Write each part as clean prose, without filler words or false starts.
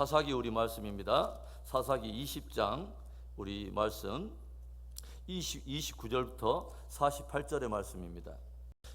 사사기 우리 말씀입니다. 사사기 20장 우리 말씀 29절부터 48절의 말씀입니다.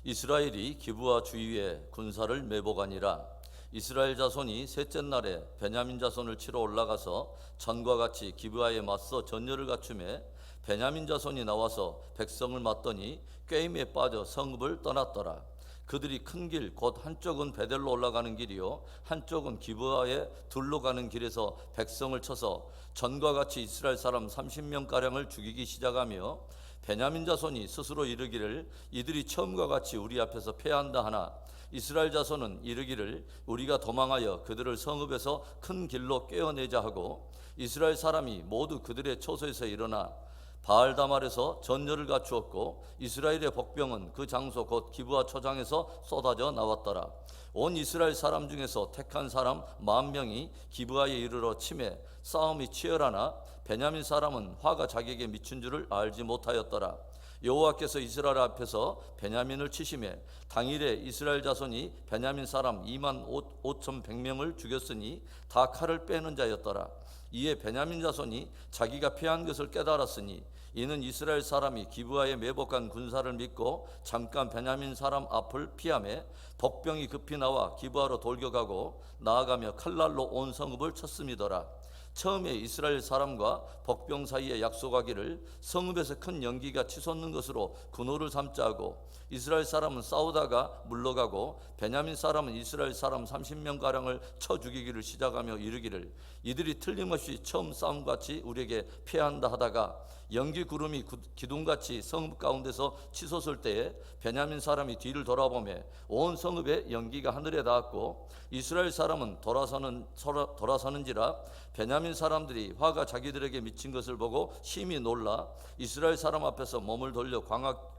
이스라엘이 기브와 주위에 군사를 매복하니라. 이스라엘 자손이 셋째 날에 베냐민 자손을 치러 올라가서 전과 같이 기브아에 맞서 전열을 갖추매 베냐민 자손이 나와서 백성을 맞더니 꾀임에 빠져 성읍을 떠났더라. 그들이 큰 길 곧 한쪽은 베델로 올라가는 길이요 한쪽은 기브아에 둘러 가는 길에서 백성을 쳐서 전과 같이 이스라엘 사람 30명가량을 죽이기 시작하며 베냐민 자손이 스스로 이르기를 이들이 처음과 같이 우리 앞에서 패한다 하나 이스라엘 자손은 이르기를 우리가 도망하여 그들을 성읍에서 큰 길로 꿰어내자 하고 이스라엘 사람이 모두 그들의 초소에서 일어나 바알다말에서 전열을 갖추었고 이스라엘의 복병은 그 장소 곧 기브아 초장에서 쏟아져 나왔더라. 온 이스라엘 사람 중에서 택한 사람 10,000명이 기브아에 이르러 치매 싸움이 치열하나 베냐민 사람은 화가 자기에게 미친 줄을 알지 못하였더라. 여호와께서 이스라엘 앞에서 베냐민을 치시매 당일에 이스라엘 자손이 베냐민 사람 25,100명을 죽였으니 다 칼을 빼는 자였더라. 이에 베냐민 자손이 자기가 패한 것을 깨달았으니 이는 이스라엘 사람이 기브아에 매복한 군사를 믿고 잠깐 베냐민 사람 앞을 피하매 복병이 급히 나와 기브아로 돌격하고 나아가며 칼날로 온 성읍을 쳤음이더라. 처음에 이스라엘 사람과 복병 사이에 약속하기를 성읍에서 큰 연기가 치솟는 것으로 군호를 삼자 하고 이스라엘 사람은 싸우다가 물러가고 베냐민 사람은 이스라엘 사람 30명가량을 쳐 죽이기를 시작하며 이르기를 이들이 틀림없이 처음 싸움같이 우리에게 패한다 하다가 연기 구름이 기둥같이 성읍 가운데서 치솟을 때에 베냐민 사람이 뒤를 돌아보매 온 성읍에 연기가 하늘에 닿았고 이스라엘 사람은 돌아서는지라 베냐민 사람들이 화가 자기들에게 미친 것을 보고 심히 놀라 이스라엘 사람 앞에서 몸을 돌려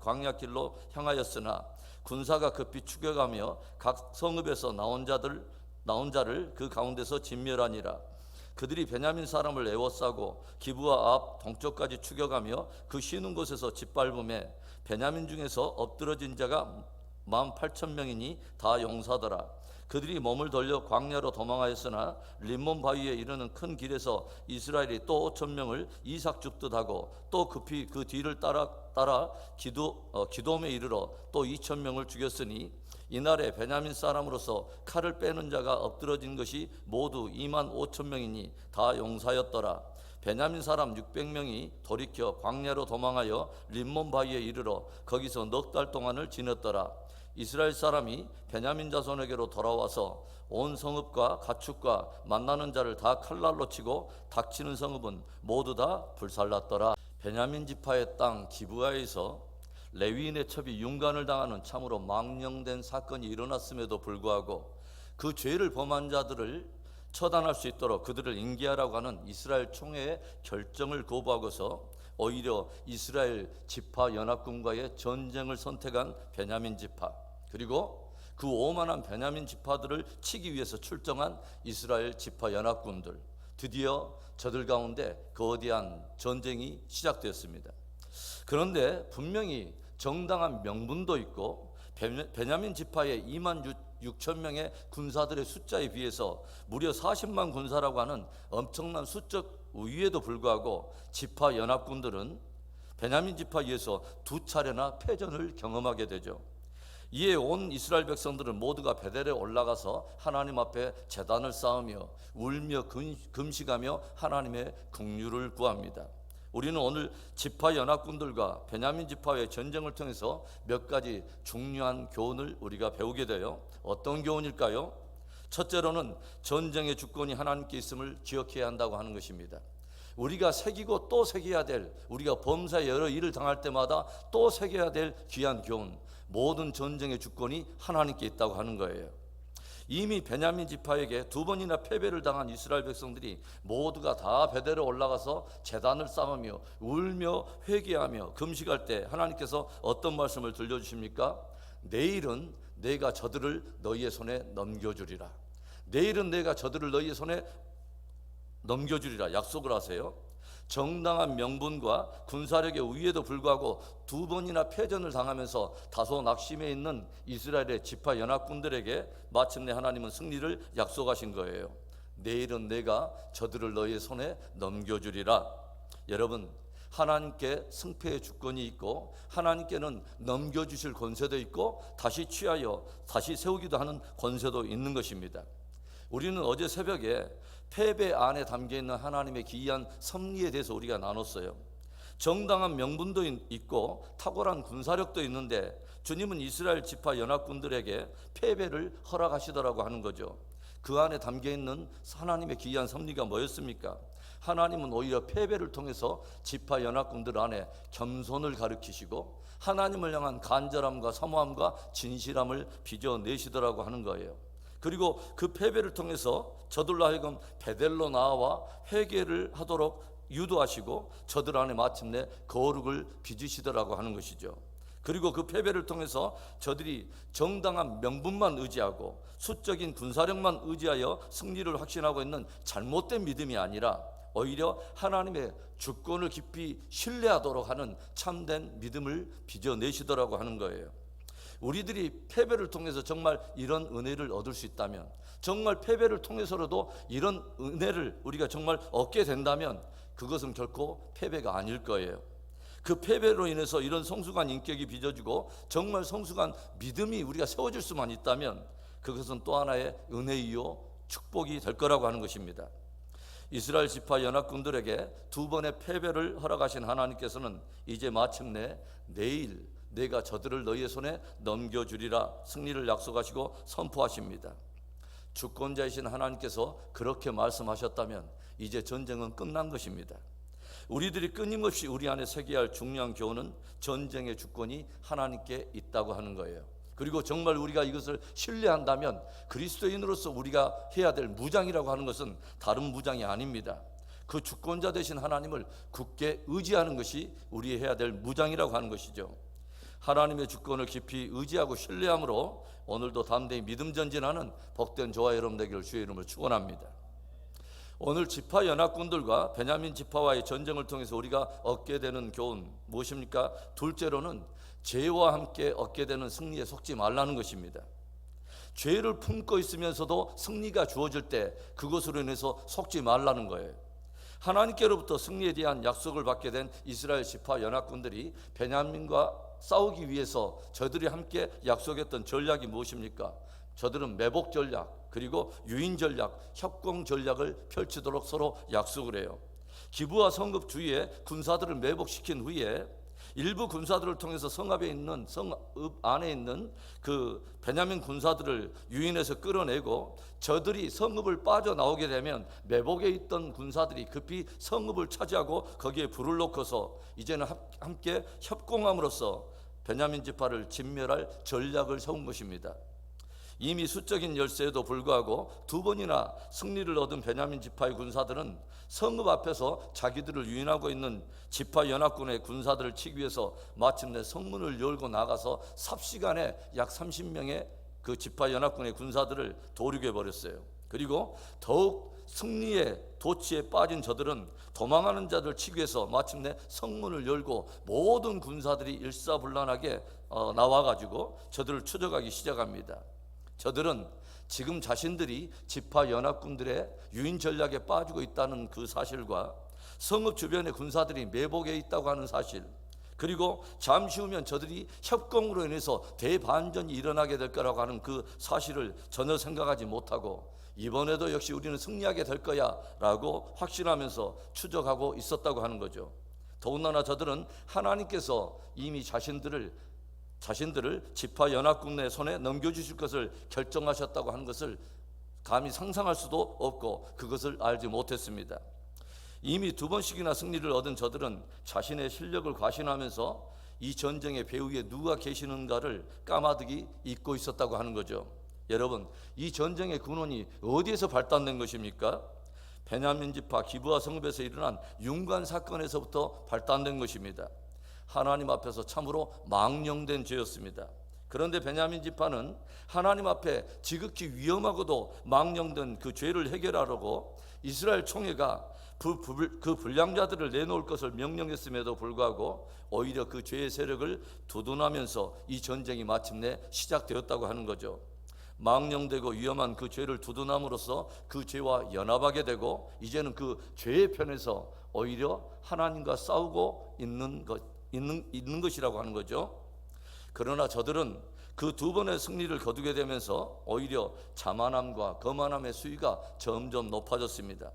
광야길로 향하였으나 군사가 급히 추격하며 각 성읍에서 나온 자를 그 가운데서 진멸하니라. 그들이 베냐민 사람을 에워싸고 기브아 앞 동쪽까지 추격하며 그 쉬는 곳에서 짓밟음에 베냐민 중에서 엎드러진 자가 18,000명이니 다 용사더라. 그들이 몸을 돌려 광야로 도망하였으나 림몬 바위에 이르는 큰 길에서 이스라엘이 또 5,000명을 이삭 줍듯 하고 또 급히 그 뒤를 따라 기돔에 이르러 또 2,000명을 죽였으니 이날에 베냐민 사람으로서 칼을 빼는 자가 엎드러진 것이 모두 25,000명이니 다 용사였더라. 베냐민 사람 600명이 돌이켜 광야로 도망하여 림몬 바위에 이르러 거기서 넉 달 동안을 지냈더라. 이스라엘 사람이 베냐민 자손에게로 돌아와서 온 성읍과 가축과 만나는 자를 다 칼날로 치고 닥치는 성읍은 모두 다 불살랐더라. 베냐민 지파의 땅 기브아에서 레위인의 첩이 윤관을 당하는 참으로 망령된 사건이 일어났음에도 불구하고 그 죄를 범한 자들을 처단할 수 있도록 그들을 인계하라고 하는 이스라엘 총회의 결정을 거부하고서 오히려 이스라엘 지파 연합군과의 전쟁을 선택한 베냐민 지파 그리고 그 오만한 베냐민 지파들을 치기 위해서 출정한 이스라엘 지파 연합군들 드디어 저들 가운데 거대한 전쟁이 시작되었습니다. 그런데 분명히 정당한 명분도 있고 베냐민 지파의 26,000명의 군사들의 숫자에 비해서 무려 40만 군사라고 하는 엄청난 수적 우위에도 불구하고 지파 연합군들은 베냐민 지파에 의해서 2차례나 패전을 경험하게 되죠. 이에 온 이스라엘 백성들은 모두가 베델에 올라가서 하나님 앞에 제단을 쌓으며 울며 금식하며 하나님의 긍휼을 구합니다. 우리는 오늘 지파 연합군들과 베냐민 지파의 전쟁을 통해서 몇 가지 중요한 교훈을 우리가 배우게 돼요. 어떤 교훈일까요? 첫째로는 전쟁의 주권이 하나님께 있음을 기억해야 한다고 하는 것입니다. 우리가 새기고 또 새겨야 될 우리가 범사에 여러 일을 당할 때마다 또 새겨야 될 귀한 교훈 모든 전쟁의 주권이 하나님께 있다고 하는 거예요. 이미 베냐민 지파에게 2번이나 패배를 당한 이스라엘 백성들이 모두가 다 베델에 올라가서 제단을 쌓으며 울며 회개하며 금식할 때 하나님께서 어떤 말씀을 들려주십니까? 내일은 내가 저들을 너희의 손에 넘겨주리라. 내일은 내가 저들을 너희의 손에 넘겨주리라 약속을 하세요. 정당한 명분과 군사력의 우위에도 불구하고 2번이나 패전을 당하면서 다소 낙심해 있는 이스라엘의 지파 연합군들에게 마침내 하나님은 승리를 약속하신 거예요. 내일은 내가 저들을 너희의 손에 넘겨주리라. 여러분, 하나님께 승패의 주권이 있고 하나님께는 넘겨주실 권세도 있고 다시 취하여 다시 세우기도 하는 권세도 있는 것입니다. 우리는 어제 새벽에 패배 안에 담겨있는 하나님의 기이한 섭리에 대해서 우리가 나눴어요. 정당한 명분도 있고 탁월한 군사력도 있는데 주님은 이스라엘 지파 연합군들에게 패배를 허락하시더라고 하는 거죠. 그 안에 담겨있는 하나님의 기이한 섭리가 뭐였습니까? 하나님은 오히려 패배를 통해서 지파 연합군들 안에 겸손을 가르치시고 하나님을 향한 간절함과 사모함과 진실함을 빚어내시더라고 하는 거예요. 그리고 그 패배를 통해서 저들로 하여금 베델로 나와 회개를 하도록 유도하시고 저들 안에 마침내 거룩을 빚으시더라고 하는 것이죠. 그리고 그 패배를 통해서 저들이 정당한 명분만 의지하고 수적인 군사력만 의지하여 승리를 확신하고 있는 잘못된 믿음이 아니라 오히려 하나님의 주권을 깊이 신뢰하도록 하는 참된 믿음을 빚어내시더라고 하는 거예요. 우리들이 패배를 통해서 정말 이런 은혜를 얻을 수 있다면, 정말 패배를 통해서라도 이런 은혜를 우리가 정말 얻게 된다면 그것은 결코 패배가 아닐 거예요. 그 패배로 인해서 이런 성숙한 인격이 빚어지고 정말 성숙한 믿음이 우리가 세워질 수만 있다면 그것은 또 하나의 은혜이요 축복이 될 거라고 하는 것입니다. 이스라엘 지파 연합군들에게 두 번의 패배를 허락하신 하나님께서는 이제 마침내 내일 내가 저들을 너희의 손에 넘겨주리라 승리를 약속하시고 선포하십니다. 주권자이신 하나님께서 그렇게 말씀하셨다면 이제 전쟁은 끝난 것입니다. 우리들이 끊임없이 우리 안에 새겨야 할 중요한 교훈은 전쟁의 주권이 하나님께 있다고 하는 거예요. 그리고 정말 우리가 이것을 신뢰한다면 그리스도인으로서 우리가 해야 될 무장이라고 하는 것은 다른 무장이 아닙니다. 그 주권자 되신 하나님을 굳게 의지하는 것이 우리 해야 될 무장이라고 하는 것이죠. 하나님의 주권을 깊이 의지하고 신뢰함으로 오늘도 담대히 믿음 전진하는 복된 저와 여러분 되기를 주의 이름으로 축원합니다. 오늘 지파 연합군들과 베냐민 지파와의 전쟁을 통해서 우리가 얻게 되는 교훈 무엇입니까? 둘째로는 죄와 함께 얻게 되는 승리에 속지 말라는 것입니다. 죄를 품고 있으면서도 승리가 주어질 때 그것으로 인해서 속지 말라는 거예요. 하나님께로부터 승리에 대한 약속을 받게 된 이스라엘 지파 연합군들이 베냐민과 싸우기 위해서 저들이 함께 약속했던 전략이 무엇입니까? 저들은 매복 전략, 그리고 유인 전략, 협공 전략을 펼치도록 서로 약속을 해요. 기브와 성읍 주위에 군사들을 매복시킨 후에 일부 군사들을 통해서 성읍 안에 있는 그 베냐민 군사들을 유인해서 끌어내고 저들이 성읍을 빠져나오게 되면 매복에 있던 군사들이 급히 성읍을 차지하고 거기에 불을 놓고서 이제는 함께 협공함으로써 베냐민 지파를 진멸할 전략을 세운 것입니다. 이미 수적인 열세에도 불구하고 두 번이나 승리를 얻은 베냐민 지파의 군사들은 성읍 앞에서 자기들을 유인하고 있는 지파 연합군의 군사들을 치기 위해서 마침내 성문을 열고 나가서 삽시간에 약 30명의 그 지파 연합군의 군사들을 도륙해 버렸어요. 그리고 더욱 승리의 도취에 빠진 저들은 도망하는 자들을 치기 위해서 마침내 성문을 열고 모든 군사들이 일사불란하게 나와가지고 저들을 추적하기 시작합니다. 저들은 지금 자신들이 지파 연합군들의 유인 전략에 빠지고 있다는 그 사실과 성읍 주변의 군사들이 매복해 있다고 하는 사실, 그리고 잠시 후면 저들이 협공으로 인해서 대반전이 일어나게 될 거라고 하는 그 사실을 전혀 생각하지 못하고 이번에도 역시 우리는 승리하게 될 거야 라고 확신하면서 추적하고 있었다고 하는 거죠. 더군다나 저들은 하나님께서 이미 자신들을 지파 연합군의 손에 넘겨주실 것을 결정하셨다고 하는 것을 감히 상상할 수도 없고 그것을 알지 못했습니다. 이미 두 번씩이나 승리를 얻은 저들은 자신의 실력을 과신하면서 이 전쟁의 배후에 누가 계시는가를 까마득히 잊고 있었다고 하는 거죠. 여러분, 이 전쟁의 근원이 어디에서 발단된 것입니까? 베냐민 지파 기브아 성읍에서 일어난 융관 사건에서부터 발단된 것입니다. 하나님 앞에서 참으로 망령된 죄였습니다. 그런데 베냐민 지파는 하나님 앞에 지극히 위험하고도 망령된 그 죄를 해결하려고 이스라엘 총회가 그 불량자들을 내놓을 것을 명령했음에도 불구하고 오히려 그 죄의 세력을 두둔하면서 이 전쟁이 마침내 시작되었다고 하는 거죠. 망령되고 위험한 그 죄를 두둔함으로써 그 죄와 연합하게 되고 이제는 그 죄의 편에서 오히려 하나님과 싸우고 있는 것이라고 하는 거죠. 그러나 저들은 그 두 번의 승리를 거두게 되면서 오히려 자만함과 거만함의 수위가 점점 높아졌습니다.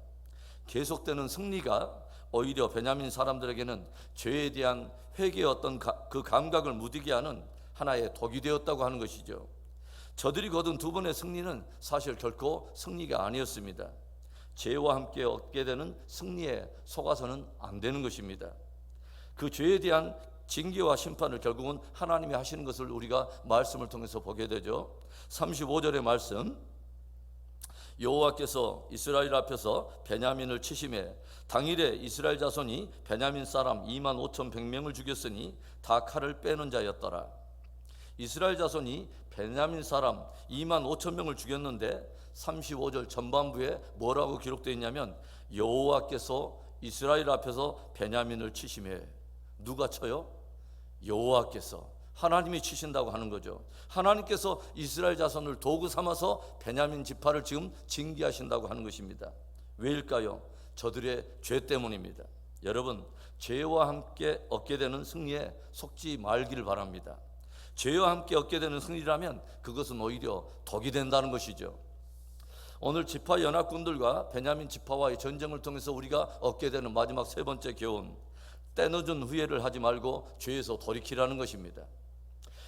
계속되는 승리가 오히려 베냐민 사람들에게는 죄에 대한 회개의 어떤 그 감각을 무디게 하는 하나의 독이 되었다고 하는 것이죠. 저들이 거둔 두 번의 승리는 사실 결코 승리가 아니었습니다. 죄와 함께 얻게 되는 승리에 속아서는 안 되는 것입니다. 그 죄에 대한 징계와 심판을 결국은 하나님이 하시는 것을 우리가 말씀을 통해서 보게 되죠. 35절의 말씀, 여호와께서 이스라엘 앞에서 베냐민을 치심해 당일에 이스라엘 자손이 베냐민 사람 25,100명을 죽였으니 다 칼을 빼는 자였더라. 이스라엘 자손이 베냐민 사람 25,000명을 죽였는데 35절 전반부에 뭐라고 기록되어 있냐면 여호와께서 이스라엘 앞에서 베냐민을 치심해. 누가 쳐요? 여호와께서, 하나님이 치신다고 하는 거죠. 하나님께서 이스라엘 자손을 도구 삼아서 베냐민 지파를 지금 징계하신다고 하는 것입니다. 왜일까요? 저들의 죄 때문입니다. 여러분, 죄와 함께 얻게 되는 승리에 속지 말기를 바랍니다. 죄와 함께 얻게 되는 승리라면 그것은 오히려 독이 된다는 것이죠. 오늘 지파 연합군들과 베냐민 지파와의 전쟁을 통해서 우리가 얻게 되는 마지막 세 번째 교훈, 때늦은 후회를 하지 말고 죄에서 돌이키라는 것입니다.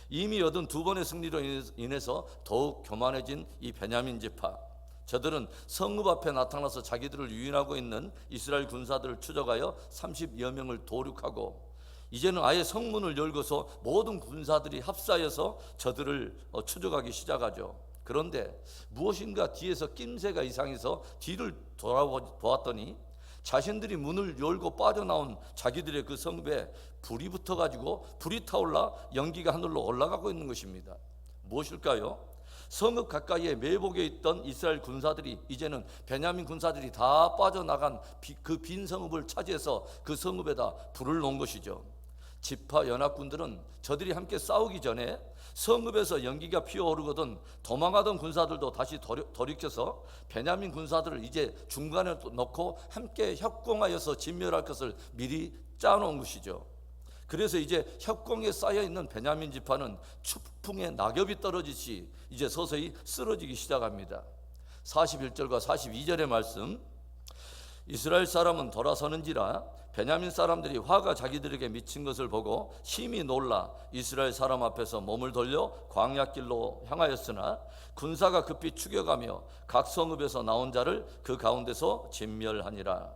이미 얻은 두 번의 승리로 인해서 더욱 교만해진 이 베냐민 지파, 저들은 성읍 앞에 나타나서 자기들을 유인하고 있는 이스라엘 군사들을 추적하여 30여 명을 도륙하고 이제는 아예 성문을 열고서 모든 군사들이 합사해서 저들을 추적하기 시작하죠. 그런데 무엇인가 뒤에서 낌새가 이상해서 뒤를 돌아보았더니 자신들이 문을 열고 빠져나온 자기들의 그 성읍에 불이 붙어가지고 불이 타올라 연기가 하늘로 올라가고 있는 것입니다. 무엇일까요? 성읍 가까이에 매복에 있던 이스라엘 군사들이 이제는 베냐민 군사들이 다 빠져나간 그 빈 성읍을 차지해서 그 성읍에다 불을 놓은 것이죠. 지파 연합군들은 저들이 함께 싸우기 전에 성읍에서 연기가 피어오르거든 도망하던 군사들도 다시 돌이켜서 베냐민 군사들을 이제 중간에 놓고 함께 협공하여서 진멸할 것을 미리 짜놓은 것이죠. 그래서 이제 협공에 쌓여있는 베냐민 지파는 추풍에 낙엽이 떨어지듯이 이제 서서히 쓰러지기 시작합니다. 41절과 42절의 말씀, 이스라엘 사람은 돌아서는지라 베냐민 사람들이 화가 자기들에게 미친 것을 보고 심히 놀라 이스라엘 사람 앞에서 몸을 돌려 광야길로 향하였으나 군사가 급히 추격하며 각 성읍에서 나온 자를 그 가운데서 진멸하니라.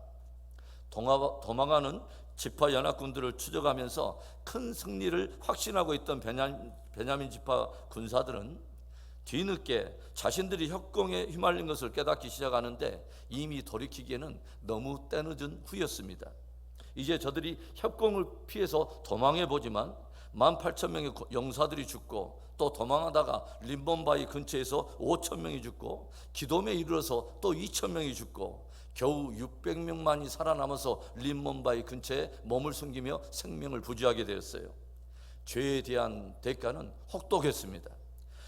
도망하는 지파 연합군들을 추적하면서 큰 승리를 확신하고 있던 베냐민 지파 군사들은 뒤늦게 자신들이 협공에 휘말린 것을 깨닫기 시작하는데 이미 돌이키기에는 너무 때늦은 후였습니다. 이제 저들이 협공을 피해서 도망해 보지만 18,000명의 용사들이 죽고 또 도망하다가 림본바위 근처에서 5,000명이 죽고 기돔에 이르러서 또 2,000명이 죽고 겨우 600명만이 살아남아서 림본바위 근처에 몸을 숨기며 생명을 부지하게 되었어요. 죄에 대한 대가는 혹독했습니다.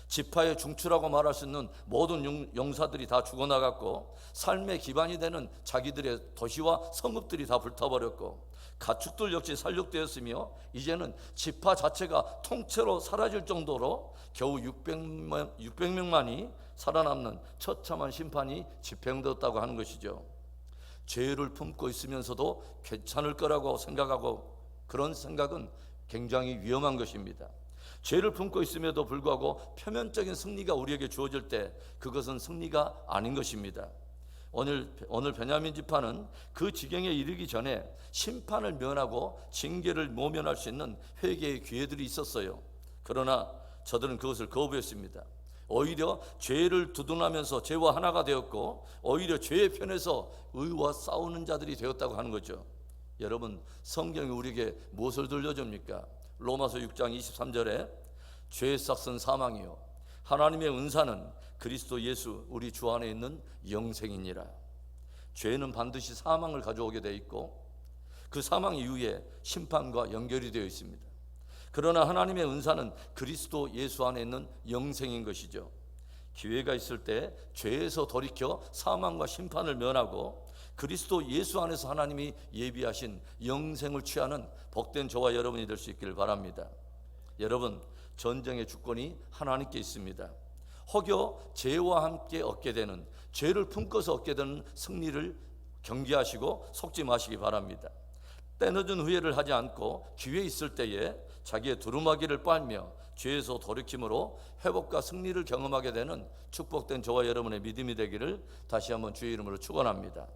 지파의 중추라고 말할 수 있는 모든 용사들이 다 죽어나갔고 삶의 기반이 되는 자기들의 도시와 성읍들이 다 불타버렸고 가축들 역시 살육되었으며 이제는 지파 자체가 통째로 사라질 정도로 겨우 600명만이 살아남는 처참한 심판이 집행되었다고 하는 것이죠. 죄를 품고 있으면서도 괜찮을 거라고 생각하고 그런 생각은 굉장히 위험한 것입니다. 죄를 품고 있음에도 불구하고 표면적인 승리가 우리에게 주어질 때 그것은 승리가 아닌 것입니다. 오늘 베냐민 지파는 그 지경에 이르기 전에 심판을 면하고 징계를 모면할 수 있는 회개의 기회들이 있었어요. 그러나 저들은 그것을 거부했습니다. 오히려 죄를 두둔하면서 죄와 하나가 되었고 오히려 죄의 편에서 의와 싸우는 자들이 되었다고 하는 거죠. 여러분, 성경이 우리에게 무엇을 들려줍니까? 로마서 6장 23절에 죄의 삭은 사망이요 하나님의 은사는 그리스도 예수 우리 주 안에 있는 영생이니라. 죄는 반드시 사망을 가져오게 되어 있고 그 사망 이후에 심판과 연결이 되어 있습니다. 그러나 하나님의 은사는 그리스도 예수 안에 있는 영생인 것이죠. 기회가 있을 때 죄에서 돌이켜 사망과 심판을 면하고 그리스도 예수 안에서 하나님이 예비하신 영생을 취하는 복된 저와 여러분이 될 수 있기를 바랍니다. 여러분, 전쟁의 주권이 하나님께 있습니다. 혹여 죄와 함께 얻게 되는, 죄를 품고서 얻게 되는 승리를 경계하시고 속지 마시기 바랍니다. 때늦은 후회를 하지 않고 기회 있을 때에 자기의 두루마기를 빨며 죄에서 돌이킴으로 회복과 승리를 경험하게 되는 축복된 저와 여러분의 믿음이 되기를 다시 한번 주의 이름으로 축원합니다.